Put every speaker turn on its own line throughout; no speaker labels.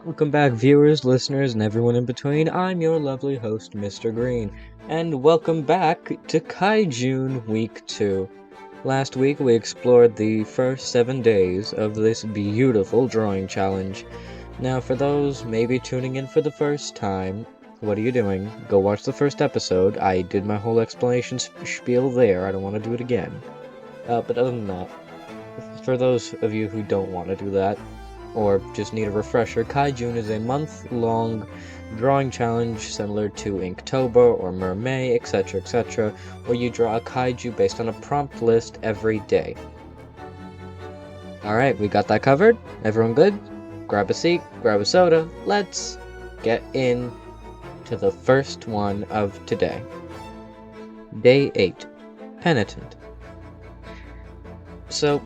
Welcome back, viewers, listeners, and everyone in between. I'm your lovely host, Mr. Green, and welcome back to KAIJUNE Week 2. Last week, we explored the first 7 days of this beautiful drawing challenge. Now, for those maybe tuning in for the first time, what are you doing? Go watch the first episode. I did my whole explanation spiel there. I don't want to do it again. But other than that, for those of you who don't want to do that, or just need a refresher, KAIJUNE is a month-long drawing challenge similar to Inktober or Mermay, etc., where you draw a kaiju based on a prompt list every day. Alright, we got that covered? Everyone good? Grab a seat, grab a soda, let's get in to the first one of today. Day 8. Penitent. So,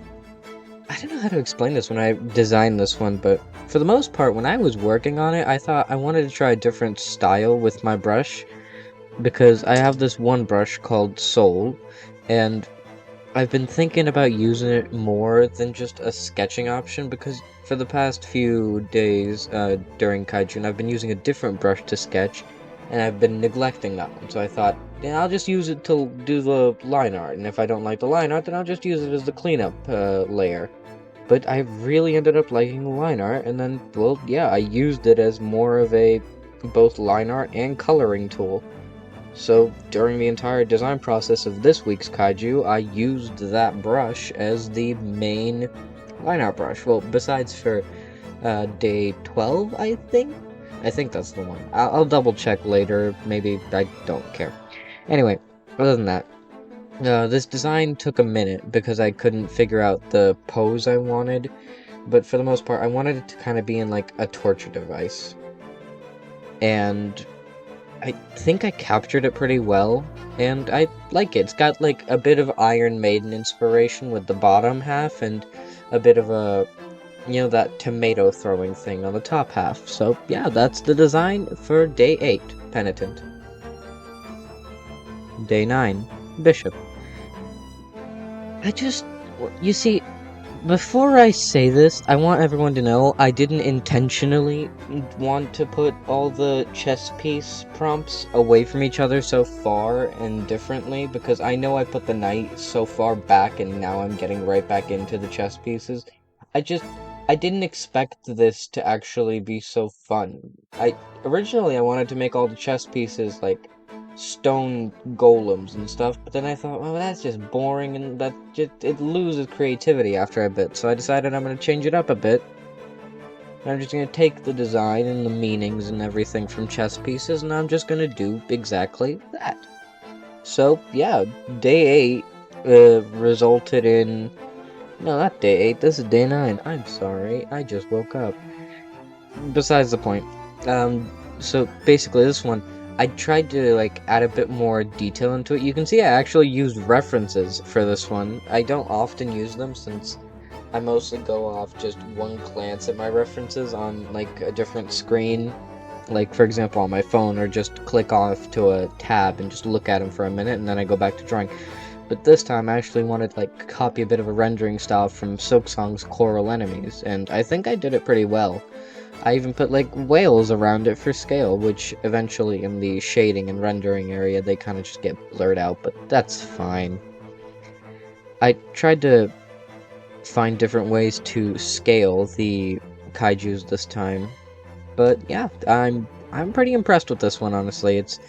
I don't know how to explain this when I designed this one, but for the most part, when I was working on it, I thought I wanted to try a different style with my brush, because I have this one brush called Soul, and I've been thinking about using it more than just a sketching option, because for the past few days during KAIJUNE, I've been using a different brush to sketch, and I've been neglecting that one, so I thought, yeah, I'll just use it to do the line art, and if I don't like the line art, then I'll just use it as the cleanup layer. But I really ended up liking the line art, and then, well, yeah, I used it as more of a both line art and coloring tool. So, during the entire design process of this week's kaiju, I used that brush as the main line art brush. Well, besides for day 12, I think? I think that's the one. I'll double check later, maybe I don't care. Anyway, other than that, this design took a minute because I couldn't figure out the pose I wanted, but for the most part, I wanted it to kind of be in like a torture device. And I think I captured it pretty well, and I like it. It's got like a bit of Iron Maiden inspiration with the bottom half, and a bit of a, that tomato throwing thing on the top half. So yeah, that's the design for Day 8, Penitent. Day 9, Bishop. You see, before I say this, I want everyone to know I didn't intentionally want to put all the chess piece prompts away from each other so far and differently, because I know I put the knight so far back and now I'm getting right back into the chess pieces. I didn't expect this to actually be so fun. Originally I wanted to make all the chess pieces like stone golems and stuff, but then I thought, well, that's just boring, and it loses creativity after a bit, so I decided I'm going to change it up a bit. I'm just going to take the design and the meanings and everything from chess pieces, and I'm just going to do exactly that. So, yeah, Day 8 resulted in... No, not Day 8, this is Day 9. I'm sorry, I just woke up. Besides the point. So, basically, this one, I tried to, like, add a bit more detail into it. You can see I actually used references for this one. I don't often use them since I mostly go off just one glance at my references on, like, a different screen. Like, for example, on my phone, or just click off to a tab and just look at them for a minute, and then I go back to drawing. But this time, I actually wanted to, like, copy a bit of a rendering style from Silksong's Coral Enemies, and I think I did it pretty well. I even put, like, whales around it for scale, which eventually in the shading and rendering area, they kind of just get blurred out, but that's fine. I tried to find different ways to scale the kaijus this time, but yeah, I'm pretty impressed with this one, honestly. It's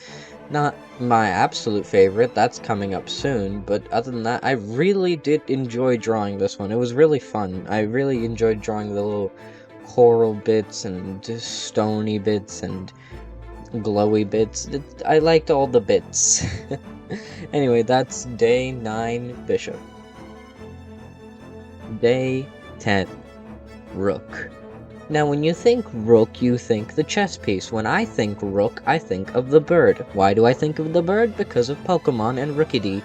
not my absolute favorite, that's coming up soon, but other than that, I really did enjoy drawing this one. It was really fun. I really enjoyed drawing the little coral bits and stony bits and glowy bits. I liked all the bits. Anyway, that's Day 9, Bishop. Day 10, Rook. Now, when you think Rook, you think the chess piece. When I think Rook, I think of the bird. Why do I think of the bird? Because of Pokemon and Rookidee.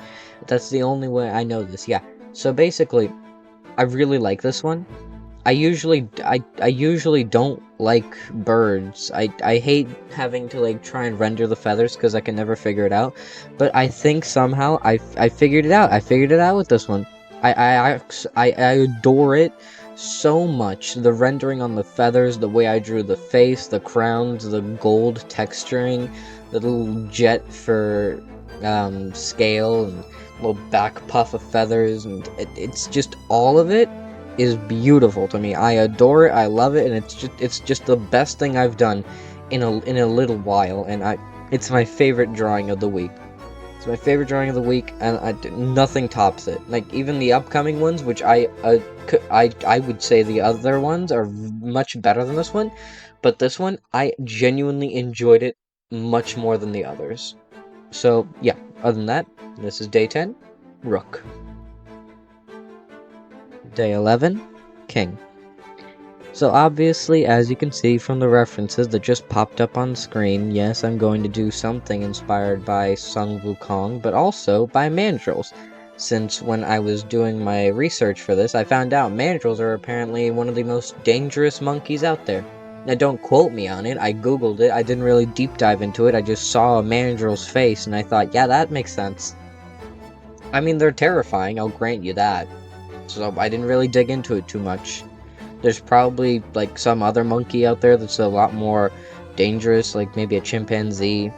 That's the only way I know this, yeah. So basically, I really like this one. I usually don't like birds. I hate having to, like, try and render the feathers because I can never figure it out. But I think somehow I figured it out. I figured it out with this one. I adore it. so much. The rendering on the feathers, the way I drew the face, the crowns, the gold texturing, the little jet for scale, and little back puff of feathers, and it's just all of it is beautiful to me. I adore it, I love it, and it's just the best thing I've done in a little while, and it's my favorite drawing of the week. It's my favorite drawing of the week, and nothing tops it. Like, even the upcoming ones, which I would say the other ones are much better than this one, but this one, I genuinely enjoyed it much more than the others. So, yeah, other than that, this is day 10, Rook. Day 11, King. So obviously, as you can see from the references that just popped up on screen, yes, I'm going to do something inspired by Sun Wukong, but also by mandrills. Since when I was doing my research for this, I found out mandrills are apparently one of the most dangerous monkeys out there. Now, don't quote me on it, I googled it, I didn't really deep dive into it, I just saw a mandrill's face, and I thought, yeah, that makes sense. I mean, they're terrifying, I'll grant you that. So I didn't really dig into it too much. There's probably, like, some other monkey out there that's a lot more dangerous, like maybe a chimpanzee.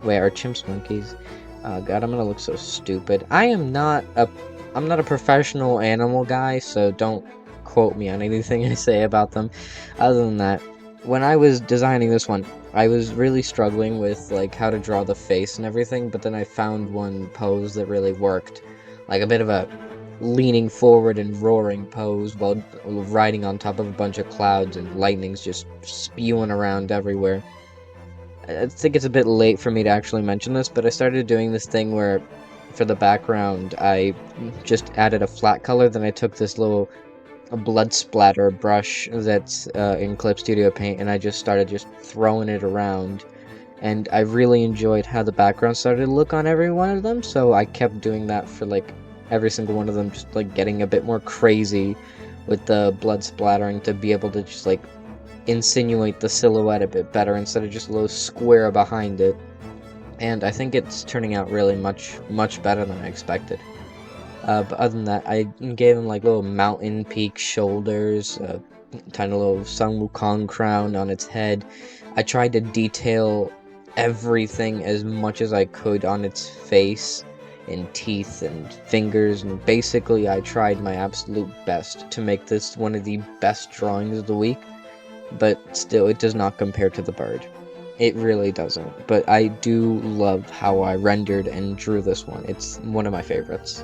Wait, are chimps monkeys? Oh god, I'm gonna look so stupid. I'm not a professional animal guy, so don't quote me on anything I say about them. Other than that, when I was designing this one, I was really struggling with, like, how to draw the face and everything, but then I found one pose that really worked. Like, a bit of a leaning forward and roaring pose while riding on top of a bunch of clouds and lightning's just spewing around everywhere. I think it's a bit late for me to actually mention this, but I started doing this thing where for the background I just added a flat color, then I took this little blood splatter brush that's in Clip Studio Paint, and I just started just throwing it around, and I really enjoyed how the background started to look on every one of them, so I kept doing that for like every single one of them, just like getting a bit more crazy with the blood splattering to be able to just like insinuate the silhouette a bit better instead of just a little square behind it. And I think it's turning out really much better than I expected. But other than that, I gave him like little mountain peak shoulders, a tiny little Sun Wukong crown on its head. I tried to detail everything as much as I could on its face and teeth and fingers, and basically I tried my absolute best to make this one of the best drawings of the week, but still it does not compare to the bird. It really doesn't, but I do love how I rendered and drew this one. It's one of my favorites.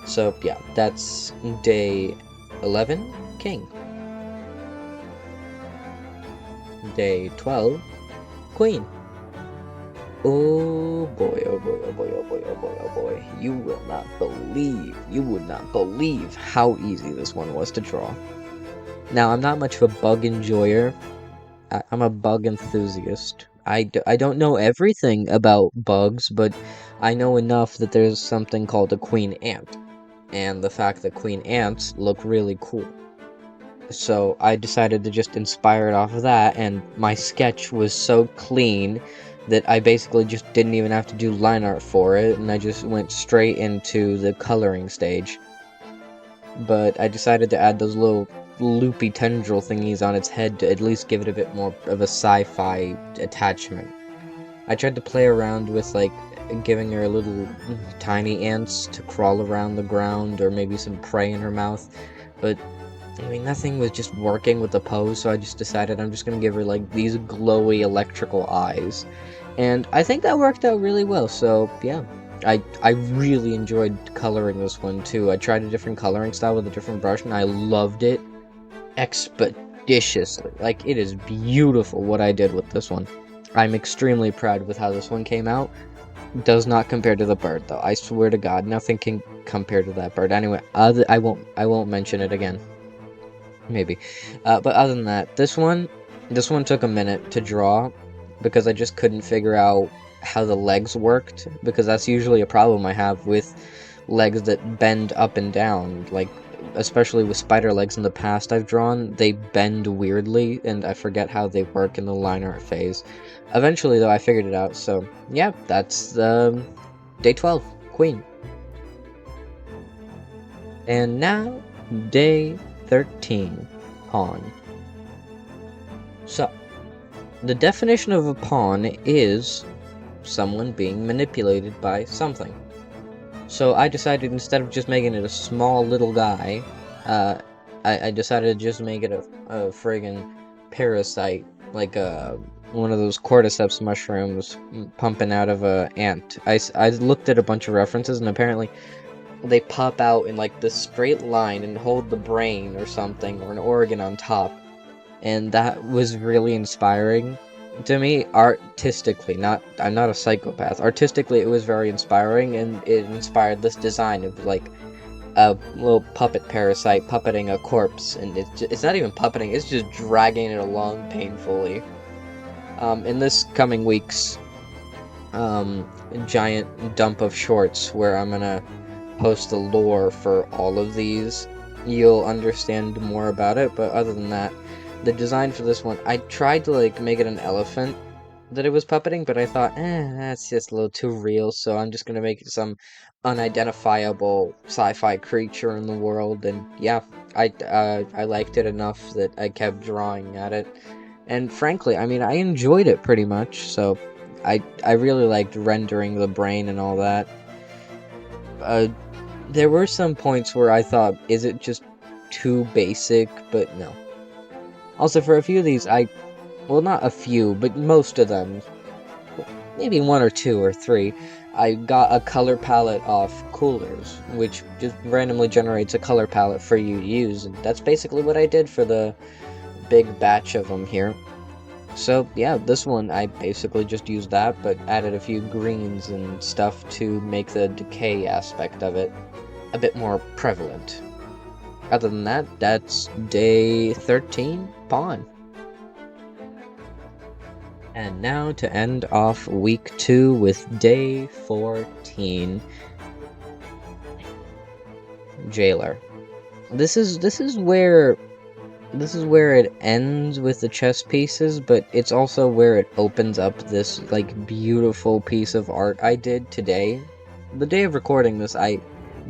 So yeah, that's day 11, King. Day 12, Queen. Oh boy, oh boy, oh boy, oh boy, oh boy, oh boy. You would not believe how easy this one was to draw. Now, I'm not much of a bug enjoyer. I'm a bug enthusiast. I don't know everything about bugs, but I know enough that there's something called a queen ant. And the fact that queen ants look really cool. So I decided to just inspire it off of that, and my sketch was so clean that I basically just didn't even have to do line art for it, and I just went straight into the coloring stage. But I decided to add those little loopy tendril thingies on its head to at least give it a bit more of a sci-fi attachment. I tried to play around with, like, giving her little tiny ants to crawl around the ground, or maybe some prey in her mouth, but I mean, nothing was just working with the pose, so I just decided I'm just gonna give her, like, these glowy electrical eyes. And I think that worked out really well, so yeah. I really enjoyed coloring this one, too. I tried a different coloring style with a different brush, and I loved it expeditiously. Like, it is beautiful what I did with this one. I'm extremely proud with how this one came out. Does not compare to the bird, though. I swear to God, nothing can compare to that bird. Anyway, I won't mention it again. Maybe. But other than that, this one took a minute to draw, because I just couldn't figure out how the legs worked, because that's usually a problem I have with legs that bend up and down, like, especially with spider legs in the past I've drawn, they bend weirdly, and I forget how they work in the line art phase. Eventually, though, I figured it out, so yeah, that's day 12, Queen. And now, day 13 pawn. So, the definition of a pawn is someone being manipulated by something. So I decided, instead of just making it a small little guy, I decided to just make it a friggin' parasite, like one of those cordyceps mushrooms pumping out of a ant. I looked at a bunch of references, and apparently they pop out in like this straight line and hold the brain or something, or an organ on top. And that was really inspiring to me, artistically. I'm not a psychopath. Artistically, it was very inspiring, and it inspired this design of like a little puppet parasite puppeting a corpse, and it's not even puppeting, it's just dragging it along painfully. In this coming week's giant dump of shorts, where I'm gonna post the lore for all of these, you'll understand more about it. But other than that, the design for this one, I tried to like make it an elephant that it was puppeting, but I thought, that's just a little too real, so I'm just gonna make it some unidentifiable sci-fi creature in the world. And yeah, I liked it enough that I kept drawing at it, and frankly, I mean, I enjoyed it pretty much. So I really liked rendering the brain and all that. There were some points where I thought, is it just too basic? But no. Also, for a few of these, well, not a few, but most of them, maybe one or two or three, I got a color palette off Coolers, which just randomly generates a color palette for you to use, and that's basically what I did for the big batch of them here. So yeah, this one, I basically just used that, but added a few greens and stuff to make the decay aspect of it a bit more prevalent. Other than that, that's day 13, pawn. And now to end off week 2 with day 14, Jailer. This is where it ends with the chess pieces, but it's also where it opens up this like beautiful piece of art I did today. The day of recording this, I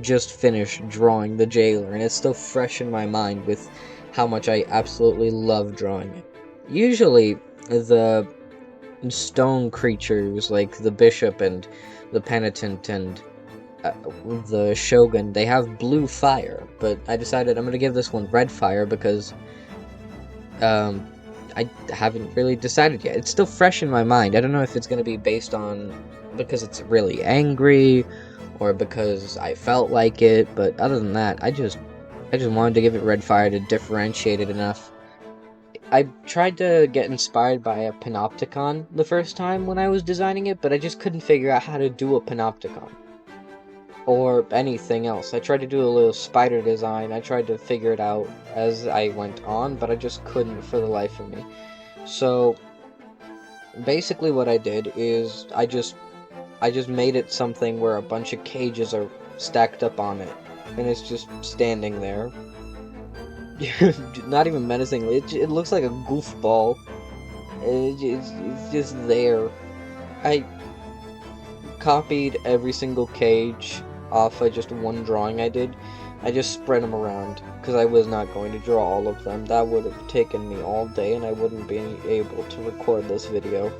just finished drawing the Jailer, and it's still fresh in my mind with how much I absolutely love drawing it. Usually, the stone creatures like the bishop and the penitent and the shogun, they have blue fire, but I decided I'm gonna give this one red fire because I haven't really decided yet. It's still fresh in my mind. I don't know if it's gonna be based on because it's really angry or because I felt like it, but other than that, I just wanted to give it red fire to differentiate it enough. I tried to get inspired by a panopticon the first time when I was designing it, but I just couldn't figure out how to do a panopticon or anything else. I tried to do a little spider design. I tried to figure it out as I went on, but I just couldn't for the life of me. So basically what I did is I just made it something where a bunch of cages are stacked up on it, and it's just standing there. Not even menacingly, it looks like a goofball. It's just there. I copied every single cage off of just one drawing I did. I just spread them around, because I was not going to draw all of them. That would have taken me all day, and I wouldn't be able to record this video.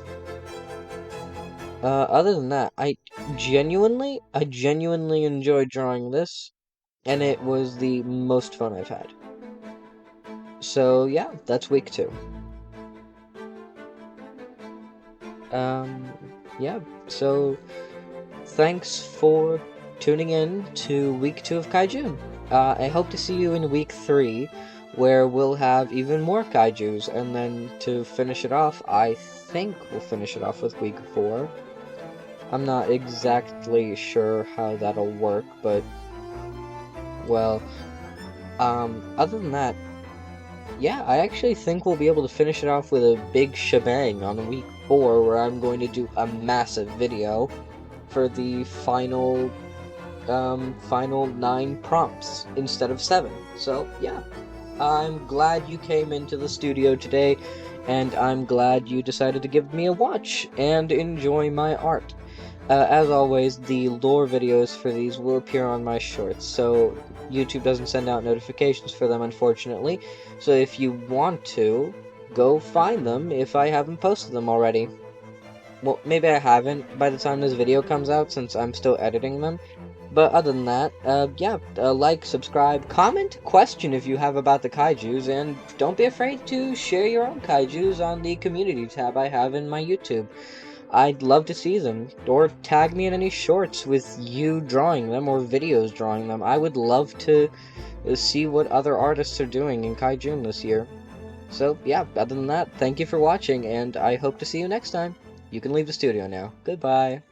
Other than that, I genuinely enjoyed drawing this, and it was the most fun I've had. So yeah, that's week 2. Yeah, so thanks for tuning in to week 2 of KAIJUNE. I hope to see you in week 3, where we'll have even more kaijus, and then to finish it off, I think we'll finish it off with week 4. I'm not exactly sure how that'll work, but, well, other than that, yeah, I actually think we'll be able to finish it off with a big shebang on week 4, where I'm going to do a massive video for the final 9 prompts instead of 7. So, yeah, I'm glad you came into the studio today, and I'm glad you decided to give me a watch and enjoy my art. As always, the lore videos for these will appear on my shorts, so YouTube doesn't send out notifications for them, unfortunately. So if you want to, go find them if I haven't posted them already. Well, maybe I haven't by the time this video comes out, since I'm still editing them. But other than that, yeah, like, subscribe, comment, question if you have about the kaijus, and don't be afraid to share your own kaijus on the community tab I have in my YouTube. I'd love to see them, or tag me in any shorts with you drawing them, or videos drawing them. I would love to see what other artists are doing in KAIJUNE this year. So, yeah, other than that, thank you for watching, and I hope to see you next time. You can leave the studio now. Goodbye.